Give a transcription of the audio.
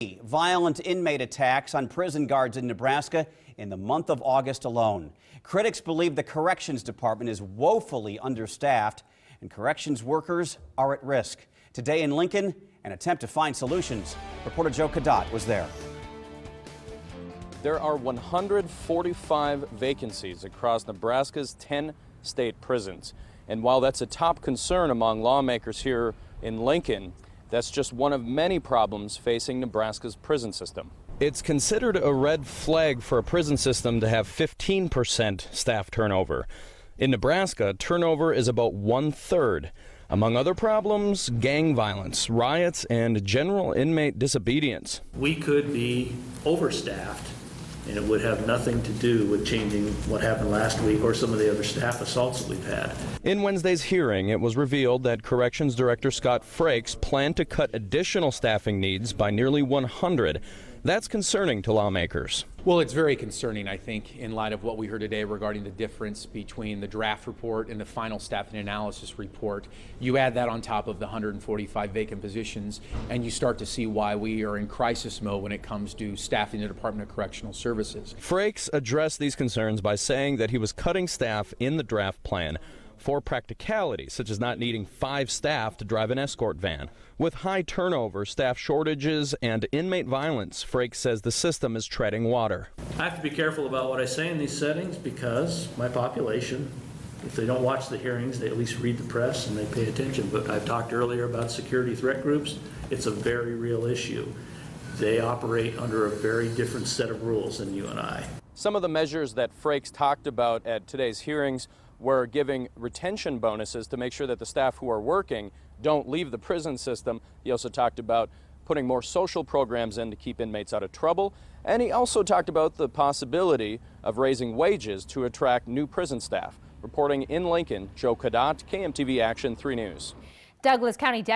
Violent inmate attacks on prison guards in Nebraska in the month of August alone. Critics believe the corrections department is woefully understaffed and corrections workers are at risk. Today in Lincoln, an attempt to find solutions. Reporter Joe Cadotte was there. There are 145 vacancies across Nebraska's 10 state prisons. And while that's a top concern among lawmakers here in Lincoln, that's just one of many problems facing Nebraska's prison system. It's considered a red flag for a prison system to have 15% staff turnover. In Nebraska, turnover is about 1/3. Among other problems, gang violence, riots, and general inmate disobedience. We could be overstaffed, and it would have nothing to do with changing what happened last week or some of the other staff assaults that we've had. In Wednesday's hearing, it was revealed that Corrections Director Scott Frakes planned to cut additional staffing needs by nearly 100. That's concerning to lawmakers. Well, it's very concerning, I think, in light of what we heard today regarding the difference between the draft report and the final staffing analysis report. You add that on top of the 145 vacant positions, and you start to see why we are in crisis mode when it comes to staffing the Department of Correctional Services. Frakes addressed these concerns by saying that he was cutting staff in the draft plan for practicality, such as not needing 5 staff to drive an escort van. With high turnover, staff shortages, and inmate violence, Frakes says the system is treading water. I have to be careful about what I say in these settings because my population, if they don't watch the hearings, they at least read the press and they pay attention. But I've talked earlier about security threat groups. It's a very real issue. They operate under a very different set of rules than you and I. Some of the measures that Frakes talked about at today's hearings were giving retention bonuses to make sure that the staff who are working don't leave the prison system. He also talked about putting more social programs in to keep inmates out of trouble. And he also talked about the possibility of raising wages to attract new prison staff. Reporting in Lincoln, Joe Cadotte, KMTV Action 3 News. Douglas County Deputy